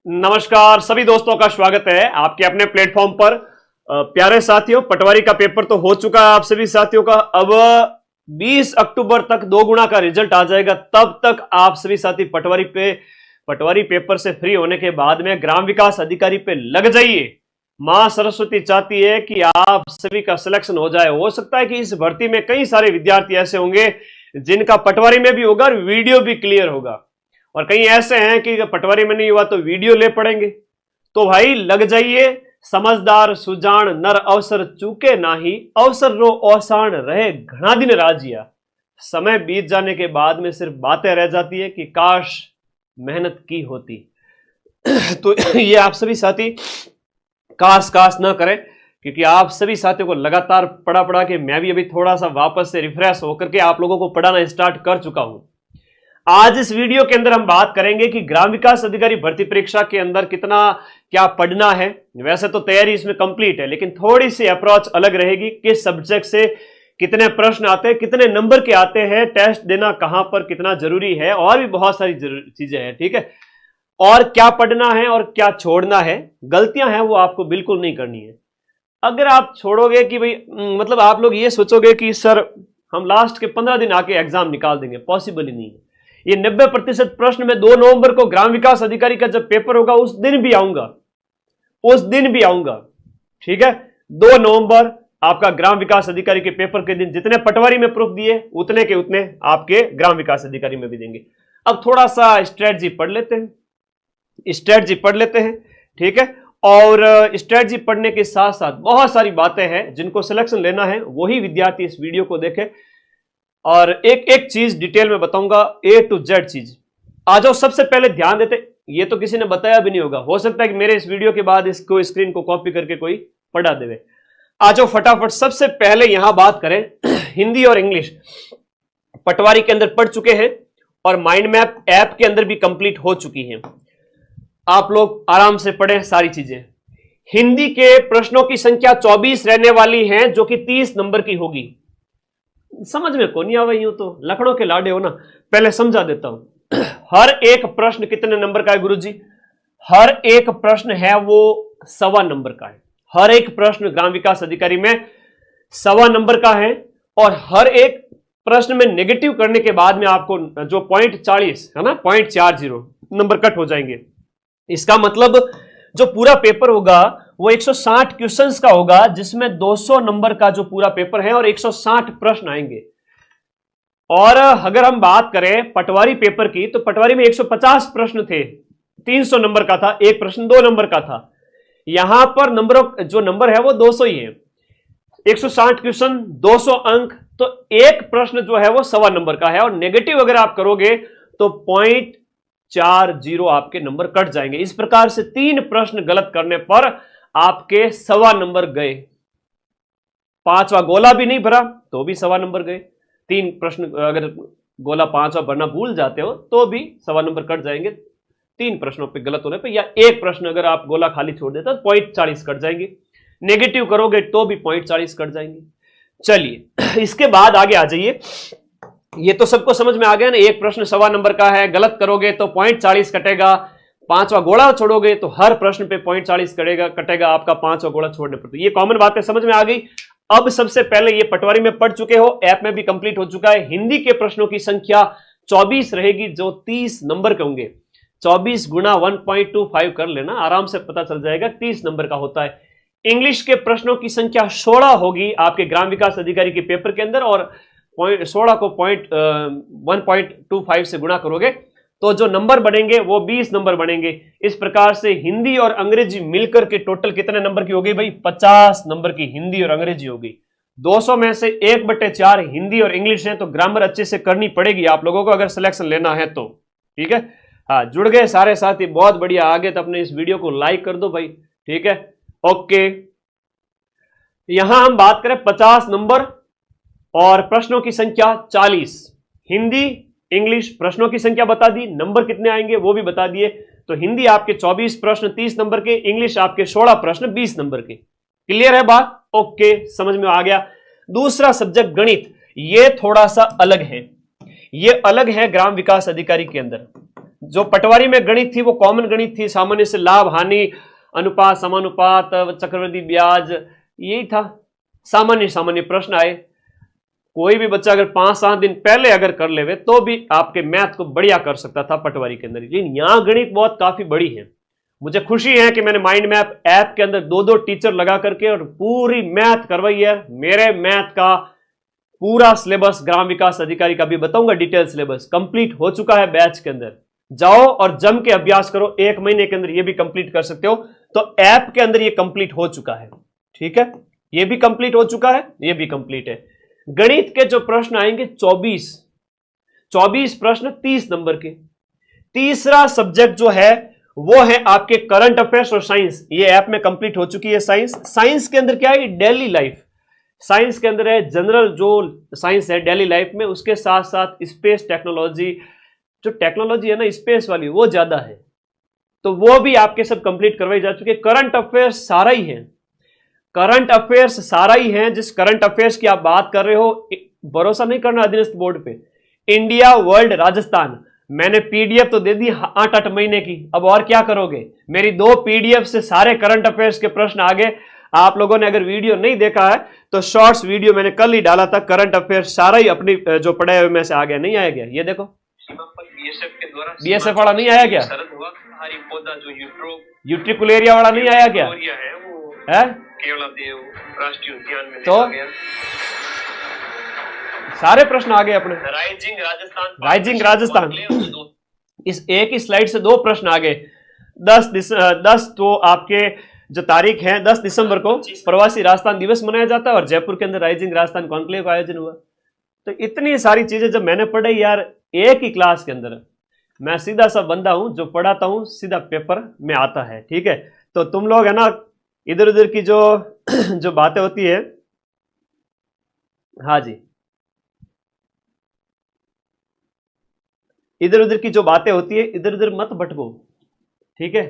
नमस्कार सभी दोस्तों का स्वागत है आपके अपने प्लेटफॉर्म पर। प्यारे साथियों, पटवारी का पेपर तो हो चुका है आप सभी साथियों का। अब 20 अक्टूबर तक 2 गुना का रिजल्ट आ जाएगा। तब तक आप सभी साथी पटवारी पेपर से फ्री होने के बाद में ग्राम विकास अधिकारी पे लग जाइए। मां सरस्वती चाहती है कि आप सभी का सिलेक्शन हो जाए। हो सकता है कि इस भर्ती में कई सारे विद्यार्थी ऐसे होंगे जिनका पटवारी में भी होगा और वीडियो भी क्लियर होगा, और कई ऐसे हैं कि पटवारी में नहीं हुआ तो वीडियो ले पड़ेंगे। तो भाई लग जाइए। समझदार सुजान नर अवसर चूके नाही, अवसर रो औसान रहे घना दिन राजिया। समय बीत जाने के बाद में सिर्फ बातें रह जाती है कि काश मेहनत की होती। तो ये आप सभी साथी काश ना करें, क्योंकि आप सभी साथियों को लगातार पढ़ा के मैं भी अभी थोड़ा सा वापस से रिफ्रेश होकर के आप लोगों को पढ़ाना स्टार्ट कर चुका हूं। आज इस वीडियो के अंदर हम बात करेंगे कि ग्राम विकास अधिकारी भर्ती परीक्षा के अंदर कितना क्या पढ़ना है। वैसे तो तैयारी इसमें कंप्लीट है, लेकिन थोड़ी सी अप्रोच अलग रहेगी। किस सब्जेक्ट से कितने प्रश्न आते हैं, कितने नंबर के आते हैं, टेस्ट देना कहां पर कितना जरूरी है, और भी बहुत सारी चीजें हैं। ठीक है, और क्या पढ़ना है और क्या छोड़ना है। गलतियां हैं वो आपको बिल्कुल नहीं करनी है। अगर आप छोड़ोगे कि भाई मतलब आप लोग ये सोचोगे कि सर हम लास्ट के 15 दिन आके एग्जाम निकाल देंगे, पॉसिबल ही नहीं है। ये 90% प्रश्न में 2 नवंबर को ग्राम विकास अधिकारी का जब पेपर होगा उस दिन भी आऊंगा। ठीक है, 2 नवंबर आपका ग्राम विकास अधिकारी के पेपर के दिन जितने पटवारी में प्रूफ दिए उतने के उतने आपके ग्राम विकास अधिकारी में भी देंगे। अब थोड़ा सा स्ट्रेटजी पढ़ लेते हैं। ठीक है, और स्ट्रेटजी पढ़ने के साथ साथ बहुत सारी बातें हैं जिनको सिलेक्शन लेना है, वही विद्यार्थी इस वीडियो को देखें। और एक एक चीज डिटेल में बताऊंगा, A to Z चीज। आ जाओ, सबसे पहले ध्यान देते, ये तो किसी ने बताया भी नहीं होगा, हो सकता है कि मेरे इस वीडियो के बाद इसको स्क्रीन को कॉपी करके कोई पढ़ा देवे। आ जाओ फटाफट, सबसे पहले यहां बात करें हिंदी और इंग्लिश पटवारी के अंदर पढ़ चुके हैं और माइंड मैप ऐप के अंदर भी कंप्लीट हो चुकी है। आप लोग आराम से पढ़ें सारी चीजें। हिंदी के प्रश्नों की संख्या 24 रहने वाली है, जो कि 30 नंबर की होगी। समझ में को नहीं आवा, यूं तो लखनऊ के लाडे हो ना, पहले समझा देता हूं। हर एक प्रश्न कितने नंबर का है गुरुजी? हर एक प्रश्न है वो 1.25 नंबर का है। हर एक प्रश्न ग्राम विकास अधिकारी में 1.25 नंबर का है, और हर एक प्रश्न में नेगेटिव करने के बाद में आपको जो 0.40 है ना, 0.40 नंबर कट हो जाएंगे। इसका मतलब जो पूरा पेपर होगा वो 160 क्वेश्चंस का होगा, जिसमें 200 नंबर का जो पूरा पेपर है और 160 प्रश्न आएंगे। और अगर हम बात करें पटवारी पेपर की, तो पटवारी में 150 प्रश्न थे, 300 नंबर का था, एक प्रश्न 2 नंबर का था। यहां पर जो नंबर है वो 200 ही है। 160 क्वेश्चन, 200 अंक, तो एक प्रश्न जो है वो 1.25 नंबर का है, और नेगेटिव अगर आप करोगे तो 0.40 आपके नंबर कट जाएंगे। इस प्रकार से 3 प्रश्न गलत करने पर आपके 1.25 नंबर गए। 5वां गोला भी नहीं भरा तो भी 1.25 नंबर गए। 3 प्रश्न अगर गोला 5वां भरना भूल जाते हो तो भी 1.25 नंबर कट जाएंगे 3 प्रश्नों पे गलत होने पे, या एक प्रश्न अगर आप गोला खाली छोड़ देते तो 0.40 कट जाएंगे। नेगेटिव करोगे तो भी 0.40 कट जाएंगे। चलिए इसके बाद आगे आ जाइए। ये तो सबको समझ में आ गया ना, एक प्रश्न 1.25 नंबर का है, गलत करोगे तो 0.40 कटेगा। 5वां गोला छोड़ोगे तो हर प्रश्न पे 0.40 कटेगा आपका 5वां गोला छोड़ने पर। तो ये कॉमन बातें समझ में आ गई। अब सबसे पहले ये पटवारी में पढ़ चुके हो, ऐप में भी कंप्लीट हो चुका है। हिंदी के प्रश्नों की संख्या 24 रहेगी, जो 30 नंबर के होंगे। 24 गुना 1.25 कर लेना, आराम से पता चल जाएगा 30 नंबर का होता है। इंग्लिश के प्रश्नों की संख्या 16 होगी आपके ग्राम विकास अधिकारी के पेपर के अंदर, और 16 को 1.25 से गुणा करोगे तो जो नंबर बनेंगे वो 20 नंबर बनेंगे। इस प्रकार से हिंदी और अंग्रेजी मिलकर के टोटल कितने नंबर की होगी भाई? 50 नंबर की हिंदी और अंग्रेजी होगी। 200 में से 1/4 हिंदी और इंग्लिश है, तो ग्रामर अच्छे से करनी पड़ेगी आप लोगों को अगर सिलेक्शन लेना है तो। ठीक है, हाँ जुड़ गए सारे साथी, बहुत बढ़िया। आगे तो अपने इस वीडियो को लाइक कर दो भाई। ठीक है, ओके। यहां हम बात करें 50 नंबर और प्रश्नों की संख्या 40। हिंदी इंग्लिश प्रश्नों की संख्या बता दी, नंबर कितने आएंगे वो भी बता दिए। तो हिंदी आपके 24 प्रश्न 30 नंबर के, इंग्लिश आपके 16 प्रश्न 20 नंबर के। क्लियर है बात? ओके, समझ में आ गया। दूसरा सब्जेक्ट गणित, ये थोड़ा सा अलग है। ये अलग है ग्राम विकास अधिकारी के अंदर। जो पटवारी में गणित थी वो कॉमन गणित थी, सामान्य से लाभ हानि, अनुपात, समानुपात, चक्रवृद्धि ब्याज, यही था। सामान्य सामान्य प्रश्न आए। कोई भी बच्चा अगर 5-7 दिन पहले अगर कर लेवे तो भी आपके मैथ को बढ़िया कर सकता था पटवारी के अंदर। लेकिन यहां गणित बहुत काफी बड़ी है। मुझे खुशी है कि मैंने माइंड मैप ऐप के अंदर 2-2 टीचर लगा करके और पूरी मैथ करवाई है। मेरे मैथ का पूरा सिलेबस ग्राम विकास अधिकारी का भी बताऊंगा, डिटेल सिलेबस कंप्लीट हो चुका है बैच के अंदर। जाओ और जम के अभ्यास करो, 1 महीने के अंदर ये भी कंप्लीट कर सकते हो। तो ऐप के अंदर ये कंप्लीट हो चुका है, ठीक है, ये भी कंप्लीट हो चुका है, ये भी कंप्लीट है। गणित के जो प्रश्न आएंगे 24 प्रश्न 30 नंबर के। तीसरा सब्जेक्ट जो है वो है आपके करंट अफेयर्स और साइंस। ये ऐप में कंप्लीट हो चुकी है साइंस। साइंस के अंदर क्या है, डेली लाइफ। साइंस के अंदर है जनरल जो साइंस है डेली लाइफ में, उसके साथ साथ स्पेस टेक्नोलॉजी, जो टेक्नोलॉजी है ना स्पेस वाली वो ज्यादा है, तो वो भी आपके सब कंप्लीट करवाई जा चुकी है। करंट अफेयर्स सारा ही है, करंट अफेयर्स सारा ही है। जिस करंट अफेयर्स की आप बात कर रहे हो, भरोसा नहीं करना अधीनस्थ बोर्ड पे। इंडिया, वर्ल्ड, राजस्थान, मैंने पीडीएफ तो दे दी 8-8 महीने की, अब और क्या करोगे। मेरी 2 पीडीएफ से सारे करंट अफेयर्स के प्रश्न आगे। आप लोगों ने अगर वीडियो नहीं देखा है तो शॉर्ट्स वीडियो मैंने कल ही डाला था, करंट अफेयर्स सारा ही अपनी जो पढ़े हुए में से आ गया, नहीं आया गया। ये देखो बीएसएफ वाला नहीं आया क्या, यूट्रिकुलेरिया वाला नहीं आया क्या है, राष्ट्रीय उद्यान में तो सारे प्रश्न आ गए अपने। राइजिंग राजस्थान इस एक ही स्लाइड से 2 प्रश्न आ गए। 10 तो आपके जो तारीख है 10 दिसंबर को प्रवासी राजस्थान दिवस मनाया जाता है और जयपुर के अंदर राइजिंग राजस्थान कॉन्क्लेव का आयोजन हुआ। तो इतनी सारी चीजें जब मैंने पढ़ी यार एक ही क्लास के अंदर, मैं सीधा सा बंदा हूं जो पढ़ाता हूं सीधा पेपर में आता है, ठीक है। तो तुम लोग है ना इधर उधर की जो बातें होती है, हाँ जी, इधर उधर की जो बातें होती है इधर उधर मत भटको, ठीक है।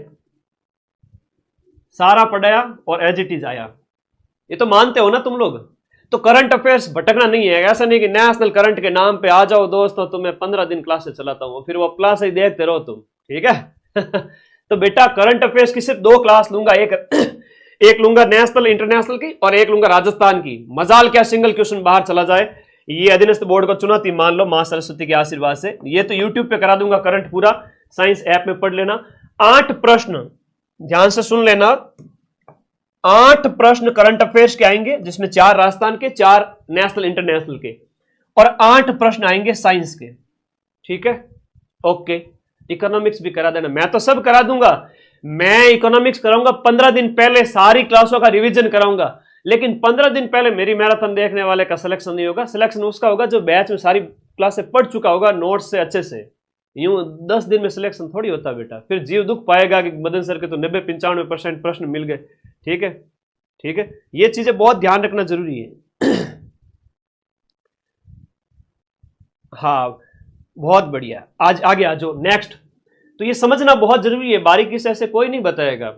सारा पढ़ाया और एज इट इज आया, ये तो मानते हो ना तुम लोग। तो करंट अफेयर्स भटकना नहीं है, ऐसा नहीं कि नेशनल करंट के नाम पे आ जाओ दोस्तों तो मैं 15 दिन क्लासेस चलाता हूं फिर वो क्लास ही देखते रहो तुम, ठीक है। तो बेटा करंट अफेयर्स की सिर्फ 2 क्लास लूंगा, एक लूंगा नेशनल इंटरनेशनल की और एक लूंगा राजस्थान की। मजाल क्या सिंगल क्वेश्चन बाहर चला जाए, ये अधीनस्थ बोर्ड को चुनौती मान लो मां सरस्वती के आशीर्वाद से। ये तो यूट्यूब पे करा दूंगा करंट पूरा, साइंस ऐप में पढ़ लेना। 8 प्रश्न ध्यान से सुन लेना, 8 प्रश्न करंट अफेयर्स के आएंगे जिसमें 4 राजस्थान के, 4 नेशनल इंटरनेशनल के और 8 प्रश्न आएंगे साइंस के, ठीक है। ओके, इकोनॉमिक्स भी करा देना, मैं तो सब करा दूंगा। मैं इकोनॉमिक्स कराऊंगा 15 दिन पहले, सारी क्लासों का रिवीजन कराऊंगा, लेकिन 15 दिन पहले मेरी मैराथन देखने वाले का सिलेक्शन नहीं होगा। सिलेक्शन उसका होगा जो बैच में सारी क्लासें पढ़ चुका होगा नोट्स से अच्छे से। यूं 10 दिन में सिलेक्शन थोड़ी होता बेटा, फिर जीव दुख पाएगा कि मदन सर के तो 90-95% प्रश्न मिल गए, ठीक है, ठीक है। ये चीजें बहुत ध्यान रखना जरूरी है। हाँ बहुत बढ़िया, आज आगे आ जाओ नेक्स्ट। तो ये समझना बहुत जरूरी है, बारीकी से ऐसे कोई नहीं बताएगा।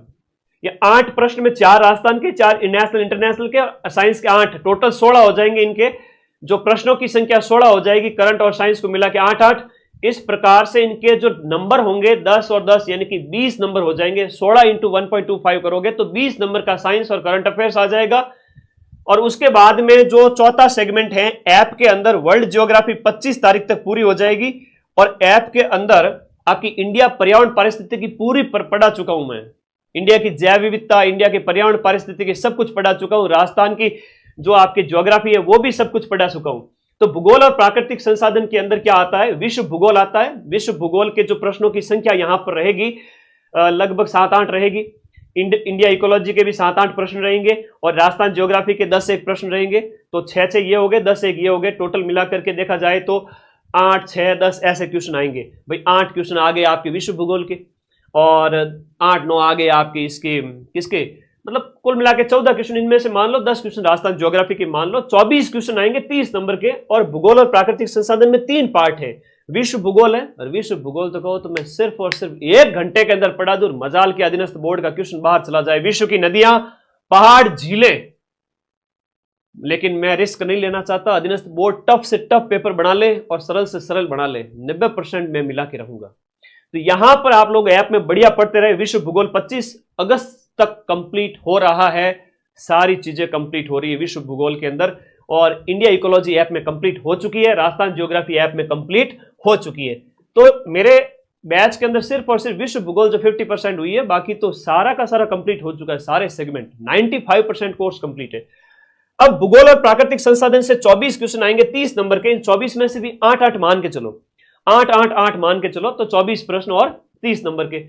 ये 8 प्रश्न में 4 राजस्थान के, 4 नेशनल इंटरनेशनल के, साइंस के 8, टोटल 16 हो जाएंगे। इनके जो प्रश्नों की संख्या 16 हो जाएगी, करंट और साइंस को मिला के 8-8। इस प्रकार से इनके जो नंबर होंगे 10 और 10 यानी कि 20 नंबर हो जाएंगे। 16 इंटू 1.25 करोगे तो 20 नंबर का साइंस और करंट अफेयर्स आ जाएगा। और उसके बाद में जो चौथा सेगमेंट है ऐप के अंदर, वर्ल्ड ज्योग्राफी 25 तारीख तक पूरी हो जाएगी। और ऐप के अंदर आपकी इंडिया पर्यावरण पारिस्थितिकी पूरी पढ़ा चुका हूं मैं। इंडिया की जैव विविधता, इंडिया के पर्यावरण पारिस्थितिकी सब कुछ पढ़ा चुका हूं। राजस्थान की जो आपकी ज्योग्राफी है वो भी सब कुछ पढ़ा चुका हूं। तो भूगोल और प्राकृतिक संसाधन के अंदर क्या आता है, विश्व भूगोल आता है। विश्व भूगोल के जो प्रश्नों की संख्या यहां पर रहेगी लगभग 7-8 रहेगी। इंडिया इकोलॉजी के भी 7-8 प्रश्न रहेंगे और राजस्थान ज्योग्राफी के 10-1 प्रश्न रहेंगे। तो 6-6 ये हो गए, 10-1 ये हो गए। टोटल मिलाकर के देखा जाए तो 8, 6, 10 ऐसे क्वेश्चन आएंगे भाई। 8 क्वेश्चन आ गए आपके विश्व भूगोल के और 8-9 आ गए आपके इसके किसके, मतलब कुल मिला के 14 क्वेश्चन। इनमें से मान लो 10 क्वेश्चन राजस्थान ज्योग्राफी के मान लो, 24 क्वेश्चन आएंगे 30 नंबर के। और भूगोल और प्राकृतिक संसाधन में 3 पार्ट है, विश्व भूगोल है। और विश्व भूगोल तो कहो तो मैं सिर्फ और सिर्फ 1 घंटे के अंदर पढ़ा दूं। मजाल के अधीनस्थ बोर्ड का क्वेश्चन बाहर चला जाए, विश्व की नदियां, पहाड़, झीलें। लेकिन मैं रिस्क नहीं लेना चाहता। अधीनस्थ बोर्ड टफ से टफ पेपर बना ले और सरल से सरल बना ले, 90% मैं मिला के रहूंगा। तो यहां पर आप लोग ऐप में बढ़िया पढ़ते रहे। विश्व भूगोल 25 अगस्त तक कंप्लीट हो रहा है, सारी चीजें कंप्लीट हो रही है विश्व भूगोल के अंदर, और इंडिया इकोलॉजी ऐप में कंप्लीट हो चुकी है, राजस्थान ज्योग्राफी ऐप में कंप्लीट हो चुकी है। तो मेरे बैच के अंदर सिर्फ और सिर्फ विश्व भूगोल जो 50% हुई है, बाकी तो सारा का सारा कंप्लीट हो चुका है, सारे सेगमेंट 95% कोर्स कंप्लीट है। अब भूगोल और प्राकृतिक संसाधन से 24 क्वेश्चन आएंगे 30 नंबर के। इन 24 में से भी 8-8 मान के चलो, 8-8-8 मान के चलो, तो 24 प्रश्न और 30 नंबर के।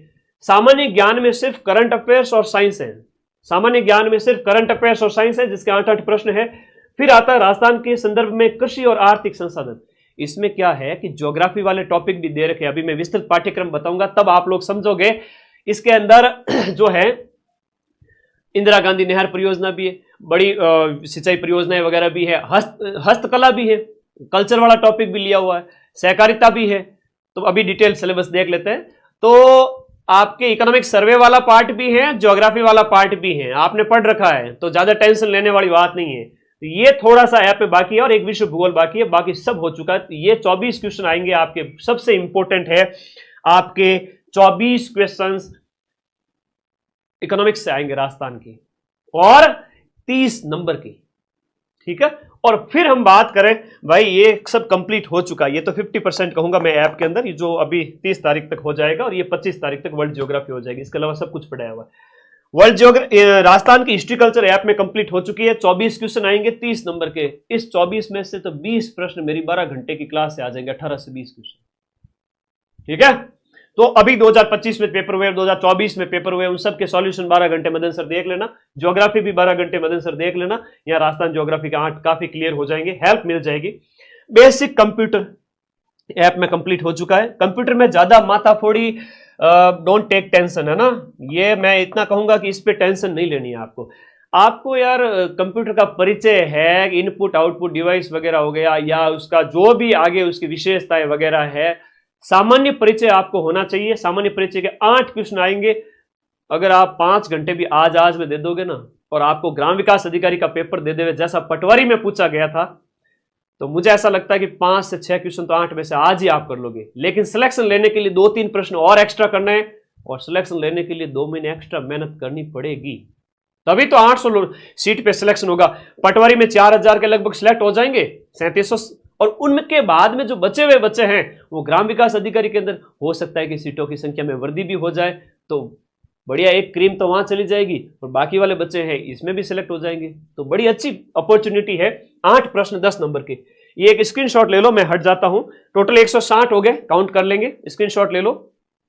सामान्य ज्ञान में सिर्फ करंट अफेयर्स और साइंस है, सामान्य ज्ञान में सिर्फ करंट अफेयर्स और साइंस है, जिसके 8-8 प्रश्न है। फिर आता है राजस्थान के संदर्भ में कृषि और आर्थिक संसाधन। इसमें क्या है कि ज्योग्राफी वाले टॉपिक भी दे रखे, अभी मैं विस्तृत पाठ्यक्रम बताऊंगा तब आप लोग समझोगे। इसके अंदर जो है इंदिरा गांधी नहर परियोजना भी है, बड़ी सिंचाई परियोजनाएं वगैरह भी है, हस्तकला भी है, कल्चर वाला टॉपिक भी लिया हुआ है, सहकारिता भी है। तो अभी डिटेल सिलेबस देख लेते हैं। तो आपके इकोनॉमिक सर्वे वाला पार्ट भी है, ज्योग्राफी वाला पार्ट भी है, आपने पढ़ रखा है, तो ज्यादा टेंशन लेने वाली बात नहीं है। तो ये थोड़ा सा ऐप में बाकी है और एक विश्व भूगोल बाकी है, बाकी सब हो चुका है। तो ये 24 क्वेश्चन आएंगे आपके, सबसे इंपॉर्टेंट है आपके 24 क्वेश्चंस इकोनॉमिक्स से आएंगे राजस्थान की, और 30 नंबर की, ठीक है। और फिर हम बात करें, भाई ये सब कंप्लीट हो चुका है, ये तो 50% कहूंगा मैं ऐप के अंदर, ये जो अभी 30 तारीख तक हो जाएगा, और ये 25 तारीख तक वर्ल्ड ज्योग्राफी हो जाएगी, इसके अलावा सब कुछ पढ़ाया हुआ है। वर्ल्ड ज्योग्राफी राजस्थान की हिस्ट्री कल्चर ऐप में कंप्लीट हो चुकी है। 24 क्वेश्चन आएंगे 30 नंबर के। इस 24 में से तो 20 प्रश्न मेरी 12 घंटे की क्लास से आ जाएंगे, 18 से 20 क्वेश्चन, ठीक है। तो अभी 2025 में पेपर हुए, 2024 में पेपर हुए, उन सब के सॉल्यूशन 12 घंटे मदन सर देख लेना, ज्योग्राफी भी 12 घंटे मदन सर देख लेना, या राजस्थान ज्योग्राफी के 8 काफी क्लियर हो जाएंगे, हेल्प मिल जाएगी। बेसिक कंप्यूटर ऐप में कंप्लीट हो चुका है। कंप्यूटर में ज्यादा माथाफोड़ी डोंट टेक टेंशन, है ना, ये मैं इतना कहूंगा कि इस पे टेंशन नहीं लेनी है आपको। आपको यार कंप्यूटर का परिचय है, इनपुट आउटपुट डिवाइस वगैरह हो गया, या उसका जो भी आगे उसकी विशेषताएं वगैरह है, सामान्य परिचय आपको होना चाहिए। सामान्य परिचय के 8 क्वेश्चन आएंगे। अगर आप 5 घंटे भी आज में दे दोगे ना, और आपको ग्राम विकास अधिकारी का पेपर दे देवे जैसा पटवारी में पूछा गया था, तो मुझे ऐसा लगता है कि 5 से 6 क्वेश्चन तो 8 में से आज ही आप कर लोगे। लेकिन सिलेक्शन लेने के लिए 2-3 प्रश्न और एक्स्ट्रा करना है, और सिलेक्शन लेने के लिए 2 महीने एक्स्ट्रा मेहनत करनी पड़ेगी, तभी तो 800 सीट पे सिलेक्शन होगा। पटवारी में 4000 के लगभग सिलेक्ट हो जाएंगे, 3700, और उनके बाद में जो बचे हुए बच्चे हैं वो ग्राम विकास अधिकारी के अंदर हो सकता है कि सीटों की संख्या में वृद्धि भी हो जाए, तो बढ़िया एक क्रीम तो वहां चली जाएगी, और बाकी वाले बच्चे हैं इसमें भी सिलेक्ट हो जाएंगे, तो बड़ी अच्छी अपॉर्चुनिटी है। 8 प्रश्न 10 नंबर के। ये एक स्क्रीनशॉट ले लो, मैं हट जाता हूं। टोटल 160 हो गए, काउंट कर लेंगे, स्क्रीनशॉट ले लो।